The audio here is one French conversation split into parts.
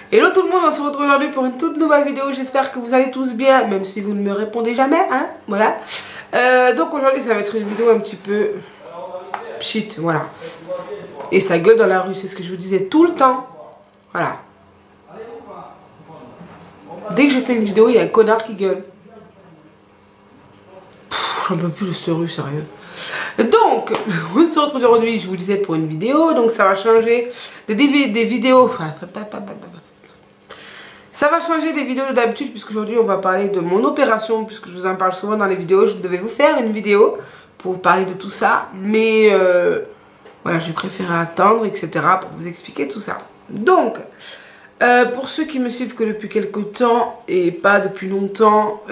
Hello tout le monde, on se retrouve aujourd'hui pour une toute nouvelle vidéo. J'espère que vous allez tous bien, même si vous ne me répondez jamais, hein, voilà. Donc aujourd'hui ça va être une vidéo un petit peu shit, voilà. Et ça gueule dans la rue, c'est ce que je vous disais tout le temps, voilà. Dès que je fais une vidéo, il y a un connard qui gueule. J'en peux plus de cette rue, sérieux. Donc, on se retrouve aujourd'hui, je vous disais, pour une vidéo. Donc ça va changer des vidéos. Ça va changer des vidéos d'habitude, puisqu'aujourd'hui on va parler de mon opération, puisque je vous en parle souvent dans les vidéos. Je devais vous faire une vidéo pour vous parler de tout ça, mais voilà, j'ai préféré attendre, etc. pour vous expliquer tout ça. Donc, pour ceux qui me suivent que depuis quelques temps et pas depuis longtemps,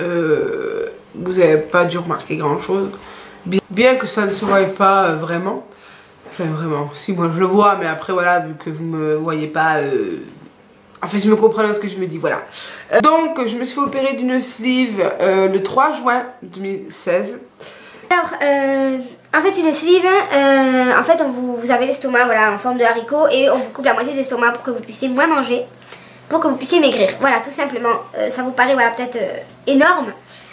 vous n'avez pas dû remarquer grand chose, bien que ça ne se voie pas vraiment. Enfin vraiment, si moi je le vois, mais après voilà, vu que vous me voyez pas, en fait je me comprends ce que je me dis, voilà. Donc je me suis fait opérer d'une sleeve le 3 juin 2016. Alors en fait une sleeve, en fait vous avez l'estomac voilà, en forme de haricot et on vous coupe la moitié de l'estomac pour que vous puissiez moins manger, pour que vous puissiez maigrir, voilà tout simplement. Ça vous paraît voilà, peut-être énorme,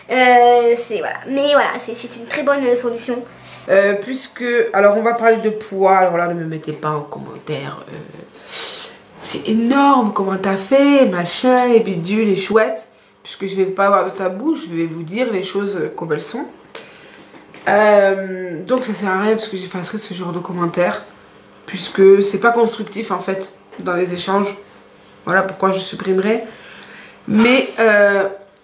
voilà. Mais voilà, c'est une très bonne solution. Puisque, alors on va parler de poids, alors là ne me mettez pas en commentaire, c'est énorme comment t'as fait, machin, et bidule, et chouette, puisque je vais pas avoir de tabou, je vais vous dire les choses comme elles sont. Donc ça sert à rien parce que j'effacerai ce genre de commentaires, puisque c'est pas constructif en fait dans les échanges, voilà pourquoi je supprimerai. Mais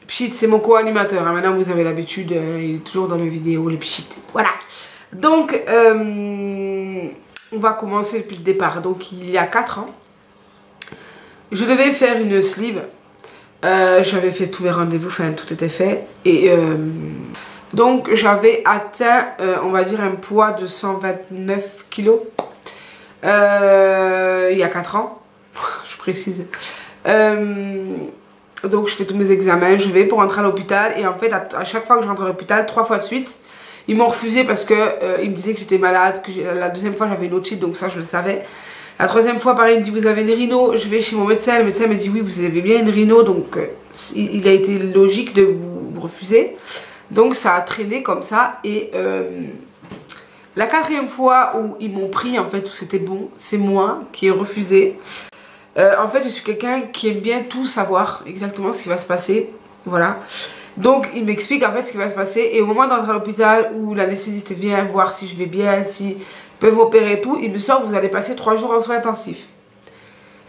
Pchit, c'est mon co-animateur, hein. Maintenant vous avez l'habitude, il est toujours dans mes vidéos, les Pchit. Voilà. Donc, on va commencer depuis le départ. Donc, il y a 4 ans, je devais faire une sleeve. J'avais fait tous mes rendez-vous, enfin tout était fait. Et donc, j'avais atteint, on va dire, un poids de 129 kilos. Il y a 4 ans, je précise. Donc je fais tous mes examens, je vais pour rentrer à l'hôpital et en fait à chaque fois que je rentre à l'hôpital, 3 fois de suite, ils m'ont refusé parce que ils me disaient que j'étais malade, que la deuxième fois j'avais une otite, donc ça je le savais. La troisième fois pareil, il me dit vous avez une rhino, je vais chez mon médecin, le médecin me dit oui vous avez bien une rhino, donc il a été logique de vous refuser. Donc ça a traîné comme ça et la 4e fois où ils m'ont pris en fait, où c'était bon, c'est moi qui ai refusé. En fait je suis quelqu'un qui aime bien tout savoir exactement ce qui va se passer, voilà. Donc il m'explique en fait ce qui va se passer et au moment d'entrer à l'hôpital où l'anesthésiste vient voir si je vais bien, si ils peuvent m'opérer et tout, il me sort vous allez passer 3 jours en soins intensifs.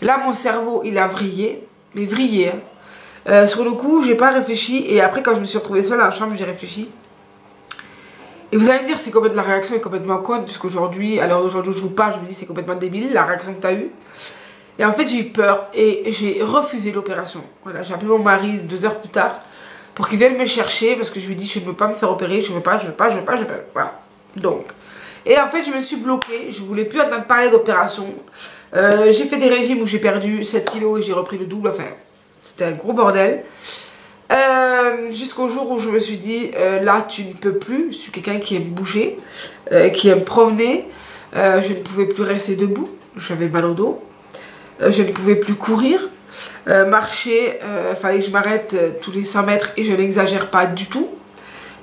Là mon cerveau il a vrillé, mais vrillé hein. Sur le coup j'ai pas réfléchi et après quand je me suis retrouvée seule dans la chambre j'ai réfléchi. Et vous allez me dire c'est complètement, la réaction est complètement conne puisqu'aujourd'hui, à l'heure d'aujourd'hui je vous parle, je me dis c'est complètement débile la réaction que tu as eue. Et en fait j'ai eu peur et j'ai refusé l'opération. Voilà, j'ai appelé mon mari 2 heures plus tard pour qu'il vienne me chercher parce que je lui ai dit je ne veux pas me faire opérer, je veux pas, voilà. Donc, et en fait je me suis bloquée, je voulais plus entendre parler d'opération. J'ai fait des régimes où j'ai perdu 7 kilos et j'ai repris le double, enfin c'était un gros bordel. Jusqu'au jour où je me suis dit là tu ne peux plus, je suis quelqu'un qui aime bouger, qui aime promener, je ne pouvais plus rester debout, j'avais mal au dos. Je ne pouvais plus courir, marcher, fallait que je m'arrête tous les 100 mètres et je n'exagère pas du tout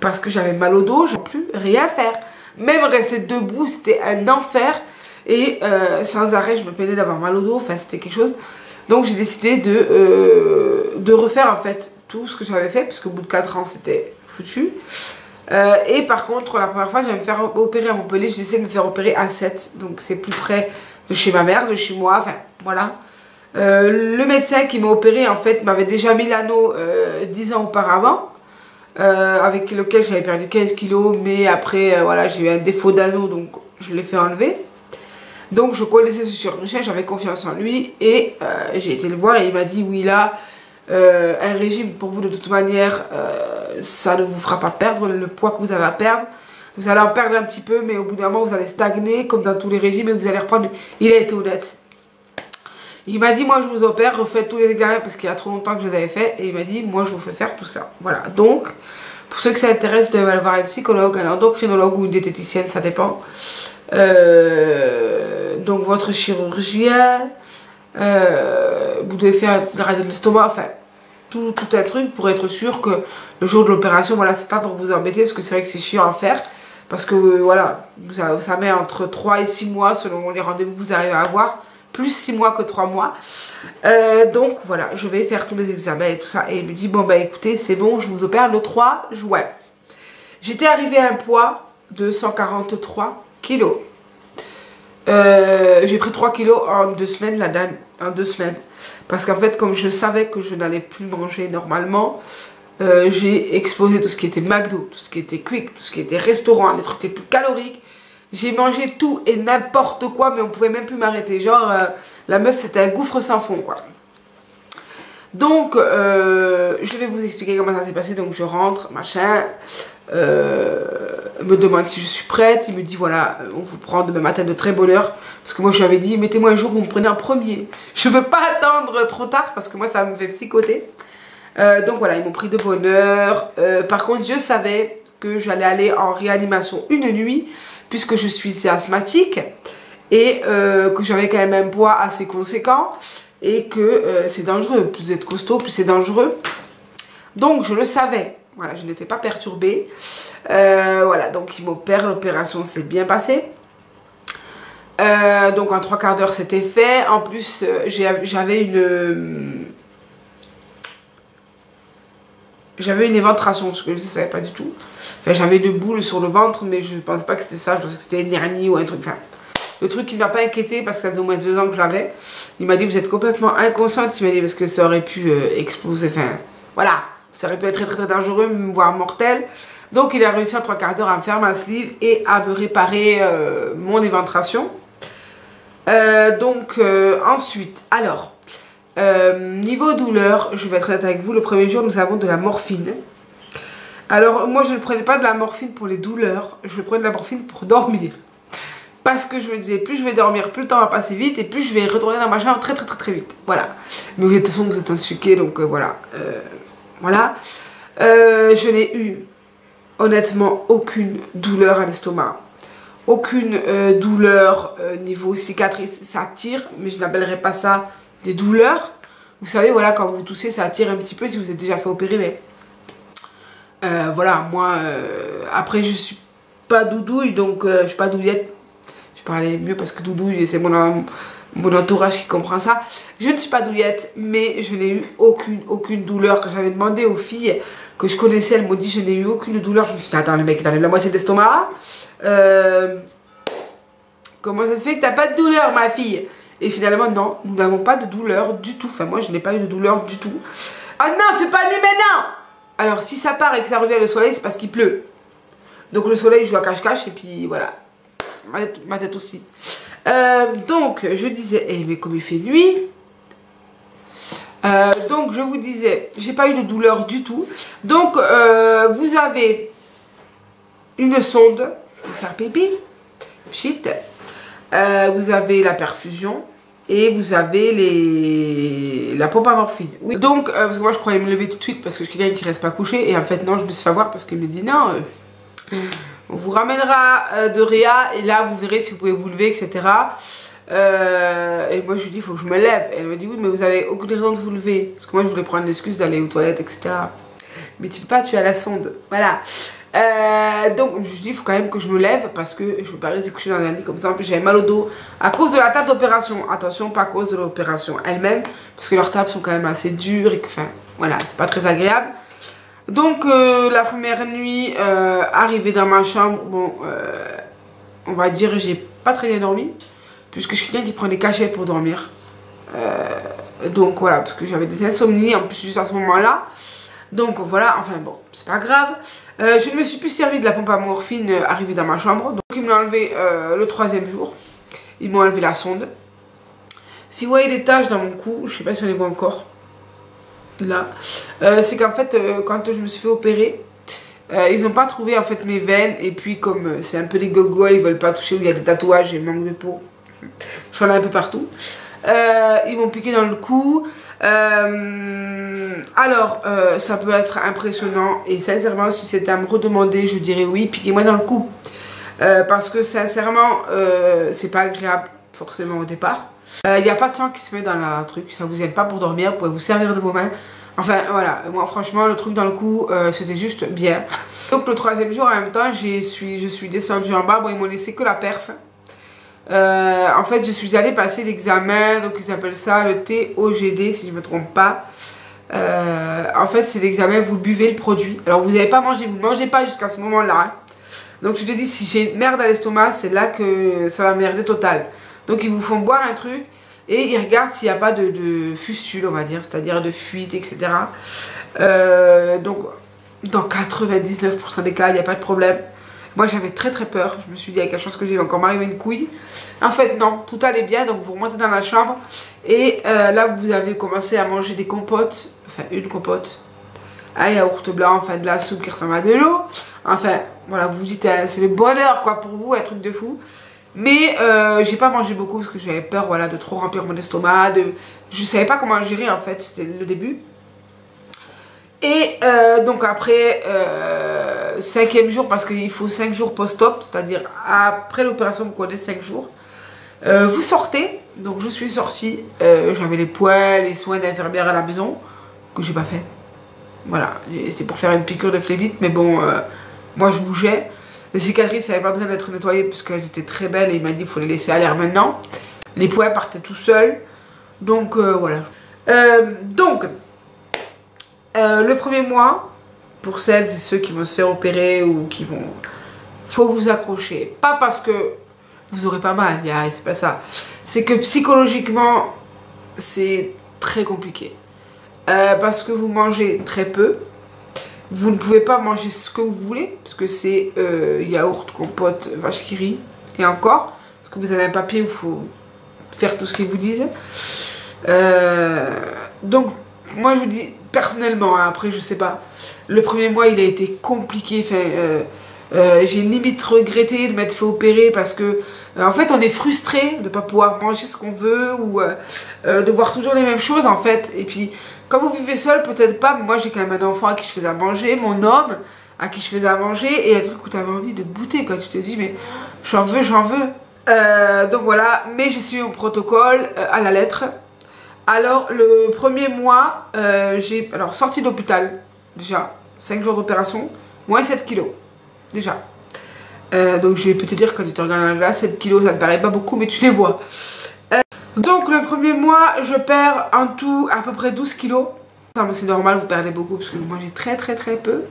parce que j'avais mal au dos, je ne pouvais plus rien faire. Même rester debout c'était un enfer et sans arrêt je me plaignais d'avoir mal au dos, enfin c'était quelque chose. Donc j'ai décidé de refaire en fait tout ce que j'avais fait puisque au bout de 4 ans c'était foutu. Et par contre la première fois je vais me faire opérer à Montpellier, j'essaie de me faire opérer à 7, donc c'est plus près de chez ma mère, de chez moi, enfin voilà. Le médecin qui m'a opéré en fait m'avait déjà mis l'anneau 10 ans auparavant, avec lequel j'avais perdu 15 kilos, mais après voilà j'ai eu un défaut d'anneau donc je l'ai fait enlever. Donc je connaissais ce chirurgien, j'avais confiance en lui et j'ai été le voir et il m'a dit oui là un régime pour vous de toute manière ça ne vous fera pas perdre le poids que vous avez à perdre. Vous allez en perdre un petit peu, mais au bout d'un moment, vous allez stagner, comme dans tous les régimes, et vous allez reprendre. Il a été honnête. Il m'a dit, moi, je vous opère, refaites tous les examens, parce qu'il y a trop longtemps que je les avais fait. Et il m'a dit, moi, je vous fais faire tout ça. Voilà. Donc, pour ceux que ça intéresse, de aller voir un psychologue, un endocrinologue ou une diététicienne, ça dépend. Donc, votre chirurgien, vous devez faire la radio de l'estomac, enfin, tout un truc pour être sûr que le jour de l'opération, voilà, c'est pas pour vous embêter, parce que c'est vrai que c'est chiant à faire. Parce que, voilà, ça met entre 3 et 6 mois selon les rendez-vous que vous arrivez à avoir. Plus 6 mois que 3 mois. Donc, voilà, je vais faire tous les examens et tout ça. Et il me dit, bon, bah écoutez, c'est bon, je vous opère le 3 juin. J'étais arrivée à un poids de 143 kilos. J'ai pris 3 kilos en 2 semaines, en 2 semaines. Parce qu'en fait, comme je savais que je n'allais plus manger normalement, j'ai explosé tout ce qui était McDo, tout ce qui était Quick, tout ce qui était restaurant, les trucs les plus caloriques. J'ai mangé tout et n'importe quoi, mais on pouvait même plus m'arrêter. Genre, la meuf, c'était un gouffre sans fond, quoi. Donc, je vais vous expliquer comment ça s'est passé. Donc, je rentre, machin. Me demande si je suis prête. Il me dit, voilà, on vous prend demain matin de très bonne heure. Parce que moi, je lui avais dit, mettez-moi un jour où vous me prenez en premier. Je veux pas attendre trop tard, parce que moi, ça me fait psychoter. Donc, voilà, ils m'ont pris de bonne heure. Par contre, je savais que j'allais aller en réanimation une nuit, puisque je suis asthmatique et que j'avais quand même un poids assez conséquent et que c'est dangereux. Plus vous êtes costaud, plus c'est dangereux. Donc je le savais. Voilà, je n'étais pas perturbée. Voilà, donc ils m'opèrent. L'opération s'est bien passée. Donc en 3 quarts d'heure c'était fait. En plus j'avais une éventration, ce que je ne savais pas du tout. Enfin, j'avais une boule sur le ventre, mais je ne pensais pas que c'était ça. Je pensais que c'était une hernie ou un truc. Enfin, le truc qui ne m'a pas inquiété parce que ça faisait au moins 2 ans que je l'avais. Il m'a dit, vous êtes complètement inconsciente. Il m'a dit, parce que ça aurait pu exploser. Enfin, voilà. Ça aurait pu être très très dangereux, voire mortel. Donc, il a réussi en 3 quarts d'heure à me faire ma sleeve et à me réparer mon éventration. Ensuite, alors... niveau douleur, je vais être honnête avec vous, le premier jour nous avons de la morphine. Alors moi je ne prenais pas de la morphine pour les douleurs, je prenais de la morphine pour dormir. Parce que je me disais plus je vais dormir, plus le temps va passer vite et plus je vais retourner dans ma chambre très vite. Voilà. Mais de toute façon vous êtes insuqués donc voilà. Voilà. Je n'ai eu honnêtement aucune douleur à l'estomac. Aucune douleur niveau cicatrice, ça tire, mais je n'appellerais pas ça des douleurs. Vous savez, voilà, quand vous toussez, ça tire un petit peu si vous êtes déjà fait opérer, mais voilà, moi, après, je suis pas doudouille, donc je suis pas douillette. Je parlais mieux parce que doudouille, c'est mon entourage qui comprend ça. Je ne suis pas douillette, mais je n'ai eu aucune douleur. Quand j'avais demandé aux filles que je connaissais, elles m'ont dit je n'ai eu aucune douleur. Je me suis dit, attends, le mec, il enlève la moitié d'estomac. Comment ça se fait que t'as pas de douleur, ma fille? Et finalement, non, nous n'avons pas de douleur du tout. Enfin, moi, je n'ai pas eu de douleur du tout. Ah non, fais pas nu maintenant! Alors, si ça part et que ça revient le soleil, c'est parce qu'il pleut. Donc, le soleil joue à cache-cache et puis voilà. Ma tête aussi. Donc, je disais, mais comme il fait nuit. Donc, je vous disais, j'ai pas eu de douleur du tout. Donc, vous avez une sonde. Ça pipi. Shit. Vous avez la perfusion et vous avez la pompe à morphine. Oui. Donc, parce que moi je croyais me lever tout de suite parce que je suis quelqu'un qui reste pas couché. Et en fait, non, je me suis fait avoir parce qu'il me dit non, on vous ramènera de Réa et là vous verrez si vous pouvez vous lever, etc. Et moi je lui dis, il faut que je me lève. Et elle me dit, oui, mais vous avez aucune raison de vous lever. Parce que moi je voulais prendre l'excuse d'aller aux toilettes, etc. Mais tu peux pas, tu es à la sonde. Voilà. Donc je me suis dit, il faut quand même que je me lève parce que je ne peux pas rester coucher dans un lit comme ça. En plus, j'avais mal au dos à cause de la table d'opération. Attention, pas à cause de l'opération elle-même, parce que leurs tables sont quand même assez dures et que, enfin, voilà, c'est pas très agréable. Donc, la première nuit, arrivée dans ma chambre, bon, on va dire, j'ai pas très bien dormi, puisque je suis quelqu'un qui prend des cachets pour dormir. Donc, voilà, parce que j'avais des insomnies en plus juste à ce moment-là. Donc voilà, enfin bon, c'est pas grave. Je ne me suis plus servi de la pompe à morphine arrivée dans ma chambre. Donc ils m'ont enlevé le 3e jour. Ils m'ont enlevé la sonde. Si vous voyez des taches dans mon cou, je sais pas si on les voit encore. Là. C'est qu'en fait, quand je me suis fait opérer, ils n'ont pas trouvé en fait mes veines. Et puis comme c'est un peu des gogos, ils veulent pas toucher où il y a des tatouages et manque de peau. J'en ai un peu partout. Ils m'ont piqué dans le cou. Alors, ça peut être impressionnant et sincèrement, si c'était à me redemander, je dirais oui, piquez-moi dans le cou. Parce que sincèrement, c'est pas agréable forcément au départ. Il n'y a pas de sang qui se met dans la truc, ça vous aide pas pour dormir, vous pouvez vous servir de vos mains. Enfin voilà, moi franchement le truc dans le cou c'était juste bien. Donc le troisième jour en même temps je suis descendue en bas, bon ils m'ont laissé que la perf. En fait je suis allée passer l'examen, donc ils appellent ça le TOGD si je me trompe pas. En fait c'est l'examen, vous buvez le produit. Alors vous n'avez pas mangé, vous ne mangez pas jusqu'à ce moment là. Donc je te dis si j'ai une merde à l'estomac c'est là que ça va merder total. Donc ils vous font boire un truc. Et ils regardent s'il n'y a pas de fustule, on va dire, c'est-à-dire de fuite, etc. Donc, dans 99% des cas, il n'y a pas de problème. Moi, j'avais très très peur. Je me suis dit, il y a quelque chose que j'ai encore m'arriver une couille. En fait, non, tout allait bien. Donc, vous remontez dans la chambre. Et là, vous avez commencé à manger des compotes. Enfin, une compote. Un yaourt blanc, enfin, de la soupe qui ressemble à de l'eau. Enfin, voilà, vous vous dites, c'est le bonheur, quoi, pour vous, un truc de fou. Mais j'ai pas mangé beaucoup parce que j'avais peur voilà, de trop remplir mon estomac. Je savais pas comment gérer en fait, c'était le début. Et donc après, 5e jour, parce qu'il faut 5 jours post-op, c'est-à-dire après l'opération, vous connaissez 5 jours. Vous sortez, donc je suis sortie, j'avais les poils, les soins d'infirmière à la maison, que j'ai pas fait. Voilà, c'est pour faire une piqûre de phlébite, mais bon, moi je bougeais. Les cicatrices n'avaient pas besoin d'être nettoyées parce qu'elles étaient très belles et il m'a dit qu'il faut les laisser à l'air maintenant. Les points partaient tout seuls. Donc voilà. Le premier mois, pour celles et ceux qui vont se faire opérer ou qui vont... Faut vous accrocher. Pas parce que vous n'aurez pas mal, c'est pas ça. C'est que psychologiquement, c'est très compliqué. Parce que vous mangez très peu. Vous ne pouvez pas manger ce que vous voulez, parce que c'est yaourt, compote, vache qui rit, et encore, parce que vous avez un papier où il faut faire tout ce qu'ils vous disent. Donc, moi je vous dis, personnellement, hein, après je sais pas, le premier mois il a été compliqué, j'ai limite regretté de m'être fait opérer parce que en fait on est frustré de ne pas pouvoir manger ce qu'on veut ou de voir toujours les mêmes choses en fait. Et puis quand vous vivez seul peut-être pas, mais moi j'ai quand même un enfant à qui je faisais à manger, mon homme à qui je faisais à manger, et il y a des trucs où tu avais envie de goûter quand tu te dis mais j'en veux. Donc voilà, mais j'ai suivi mon protocole à la lettre. Alors le premier mois j'ai sorti d'hôpital déjà, 5 jours d'opération, moins 7 kilos. Déjà. Donc je peux te dire, quand tu te regardes dans la glace, 7 kilos, ça ne paraît pas beaucoup, mais tu les vois. Donc le premier mois, je perds en tout à peu près 12 kilos. C'est normal, vous perdez beaucoup parce que vous mangez très peu.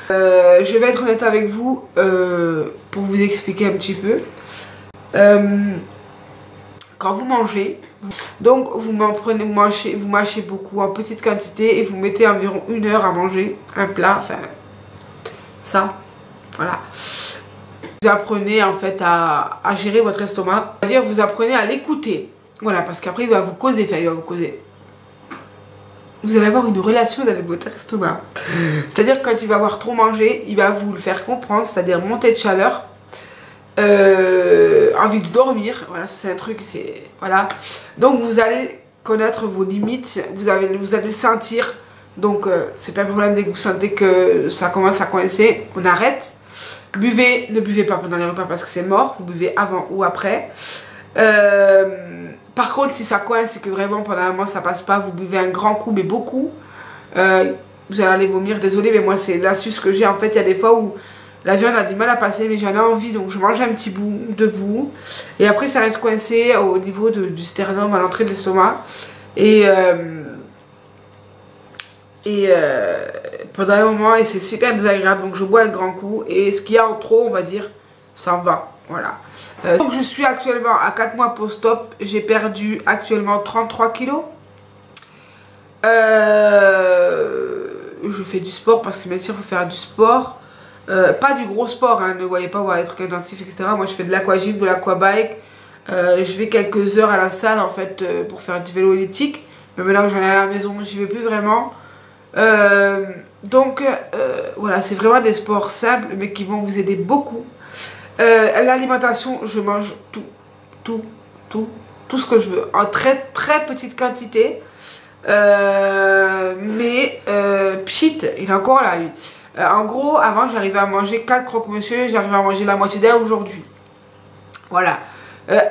Je vais être honnête avec vous pour vous expliquer un petit peu. Quand vous mangez, donc vous mâchez beaucoup en petite quantité et vous mettez environ 1 heure à manger un plat, enfin ça. Voilà. Vous apprenez en fait à gérer votre estomac. C'est-à-dire vous apprenez à l'écouter. Voilà, parce qu'après il va vous causer. Vous allez avoir une relation avec votre estomac. C'est-à-dire quand il va avoir trop mangé, il va vous le faire comprendre. C'est-à-dire montée de chaleur. Envie de dormir. Voilà, ça c'est un truc. Voilà. Donc vous allez connaître vos limites. Vous allez sentir. Donc c'est pas un problème dès que vous sentez que ça commence à coincer. On arrête. Buvez, ne buvez pas pendant les repas parce que c'est mort, vous buvez avant ou après. Par contre, si ça coince et que vraiment pendant un mois ça passe pas, vous buvez un grand coup, mais beaucoup. Vous allez aller vomir, désolé, mais moi c'est l'astuce que j'ai. En fait, il y a des fois où la viande a du mal à passer, mais j'en ai envie, donc je mange un petit bout, 2 bouts. Et après, ça reste coincé au niveau du sternum, à l'entrée de l'estomac. Pendant un moment, et c'est super désagréable, donc je bois un grand coup et ce qu'il y a en trop, on va dire, ça en va. Voilà. Donc je suis actuellement à 4 mois post-op, j'ai perdu actuellement 33 kilos. Je fais du sport parce que bien sûr il faut faire du sport, pas du gros sport, hein, ne voyez pas voir les trucs intensifs, etc. Moi je fais de l'aquagym, de l'aquabike, je vais quelques heures à la salle en fait pour faire du vélo elliptique, mais maintenant que j'en ai à la maison, j'y vais plus vraiment. Voilà, c'est vraiment des sports simples mais qui vont vous aider beaucoup. L'alimentation, je mange tout ce que je veux en très petite quantité, pchit, il est encore là lui. En gros, avant j'arrivais à manger 4 croque-monsieur, j'arrivais à manger la moitié d'un aujourd'hui. Voilà.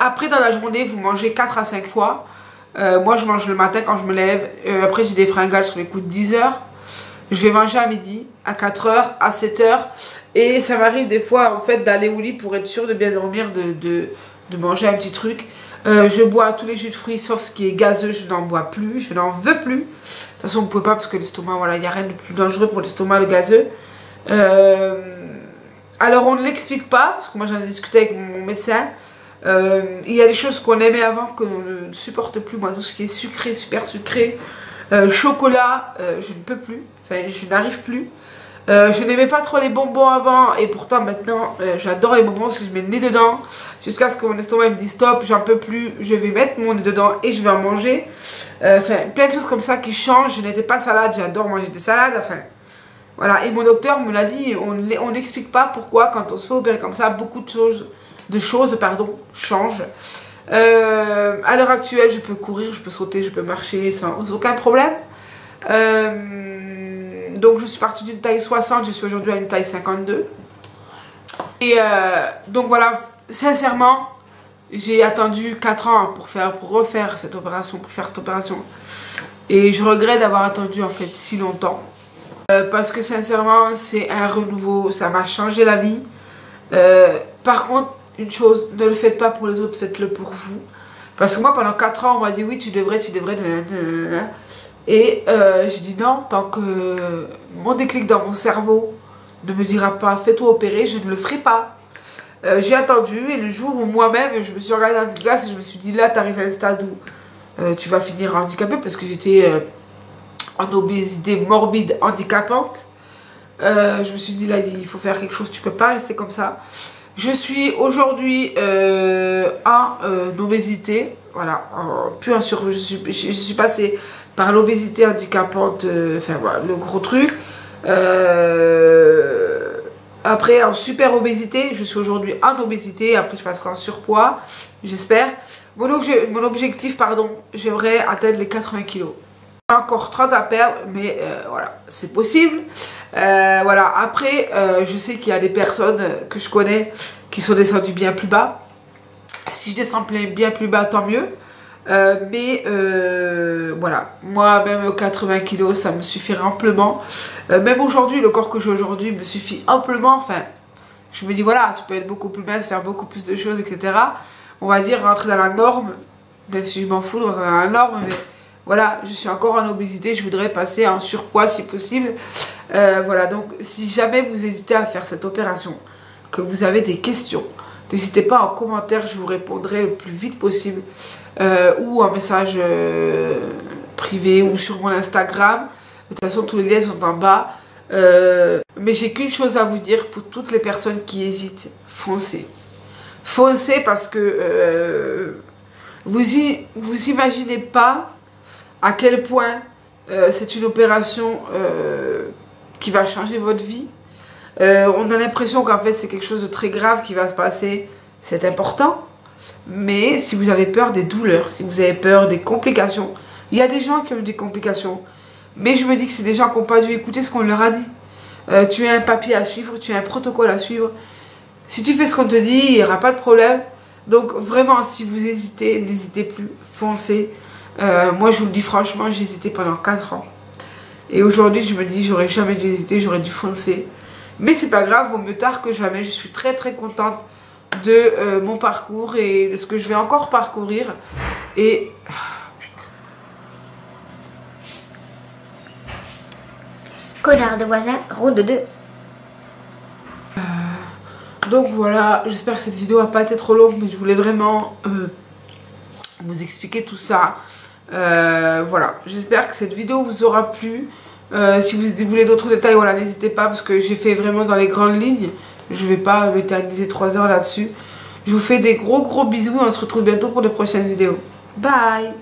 Après dans la journée vous mangez 4 à 5 fois. Moi je mange le matin quand je me lève, après j'ai des fringales sur les coups de 10 h. Je vais manger à midi, à 4 h, à 7 h. Et ça m'arrive des fois en fait d'aller au lit pour être sûr de bien dormir, de manger un petit truc. Je bois tous les jus de fruits sauf ce qui est gazeux, je n'en bois plus, je n'en veux plus. De toute façon, vous ne pouvez pas parce que l'estomac, voilà, il n'y a rien de plus dangereux pour l'estomac, le gazeux. Alors, on ne l'explique pas, parce que moi j'en ai discuté avec mon médecin. Il y a des choses qu'on aimait avant qu'on ne supporte plus. Moi, tout ce qui est sucré, super sucré, chocolat, je ne peux plus. Enfin, je n'arrive plus. Je n'aimais pas trop les bonbons avant et pourtant maintenant j'adore les bonbons parce que je mets le nez dedans jusqu'à ce que mon estomac me dise stop, j'en peux plus, je vais mettre mon nez dedans et je vais en manger. Enfin, plein de choses comme ça qui changent. Je n'étais pas salade, j'adore manger des salades. Enfin, voilà. Et mon docteur me l'a dit, on n'explique pas pourquoi quand on se fait opérer comme ça, beaucoup de choses changent. À l'heure actuelle, je peux courir, je peux sauter, je peux marcher sans aucun problème. Donc je suis partie d'une taille 60, je suis aujourd'hui à une taille 52. Et donc voilà, sincèrement, j'ai attendu 4 ans pour refaire cette opération, pour faire cette opération. Et je regrette d'avoir attendu en fait si longtemps. Parce que sincèrement, c'est un renouveau, ça m'a changé la vie. Par contre, une chose, ne le faites pas pour les autres, faites-le pour vous. Parce que moi, pendant 4 ans, on m'a dit oui, tu devrais. Et j'ai dit non, tant que mon déclic dans mon cerveau ne me dira pas fais-toi opérer, je ne le ferai pas. J'ai attendu et le jour où moi-même je me suis regardée dans cette glace et je me suis dit là t'arrives à un stade où tu vas finir handicapée parce que j'étais en obésité morbide handicapante. Je me suis dit là il faut faire quelque chose, tu peux pas rester comme ça. Je suis aujourd'hui en obésité, voilà, plus en surpoids, je suis passée par l'obésité handicapante, enfin voilà, le gros truc. Après en super obésité, je suis aujourd'hui en obésité, après je passerai en surpoids, j'espère. Mon objectif, pardon, j'aimerais atteindre les 80 kilos. Encore 30 à perdre, mais voilà, c'est possible. Voilà, après, je sais qu'il y a des personnes que je connais qui sont descendues bien plus bas. Si je descends bien plus bas, tant mieux. Mais voilà, moi même 80 kilos ça me suffirait amplement. Même aujourd'hui, le corps que j'ai aujourd'hui me suffit amplement. Enfin, je me dis voilà, tu peux être beaucoup plus mince, faire beaucoup plus de choses, etc. On va dire rentrer dans la norme, même si je m'en fous de rentrer dans la norme, mais voilà, je suis encore en obésité, je voudrais passer en surpoids si possible. Voilà, donc si jamais vous hésitez à faire cette opération, que vous avez des questions, n'hésitez pas en commentaire, je vous répondrai le plus vite possible. Ou un message privé ou sur mon Instagram. De toute façon, tous les liens sont en bas. Mais j'ai qu'une chose à vous dire pour toutes les personnes qui hésitent. Foncez. Foncez parce que vous imaginez pas à quel point c'est une opération qui va changer votre vie. On a l'impression qu'en fait c'est quelque chose de très grave qui va se passer. C'est important. Mais si vous avez peur des douleurs, si vous avez peur des complications, il y a des gens qui ont des complications. Mais je me dis que c'est des gens qui n'ont pas dû écouter ce qu'on leur a dit. Tu as un papier à suivre, tu as un protocole à suivre. Si tu fais ce qu'on te dit, il n'y aura pas de problème. Donc vraiment, si vous hésitez, n'hésitez plus, foncez. Moi, je vous le dis franchement, j'ai hésité pendant 4 ans. Et aujourd'hui, je me dis, j'aurais jamais dû hésiter, j'aurais dû foncer. Mais c'est pas grave, vaut mieux tard que jamais. Je suis très très contente de mon parcours et de ce que je vais encore parcourir. Et... Connard de voisin, ronde 2. Donc voilà, j'espère que cette vidéo n'a pas été trop longue, mais je voulais vraiment vous expliquer tout ça. Voilà, j'espère que cette vidéo vous aura plu. Si vous voulez d'autres détails, voilà, n'hésitez pas parce que j'ai fait vraiment dans les grandes lignes. Je vais pas m'éterniser 3 heures là-dessus. Je vous fais des gros bisous et on se retrouve bientôt pour de prochaines vidéos. Bye!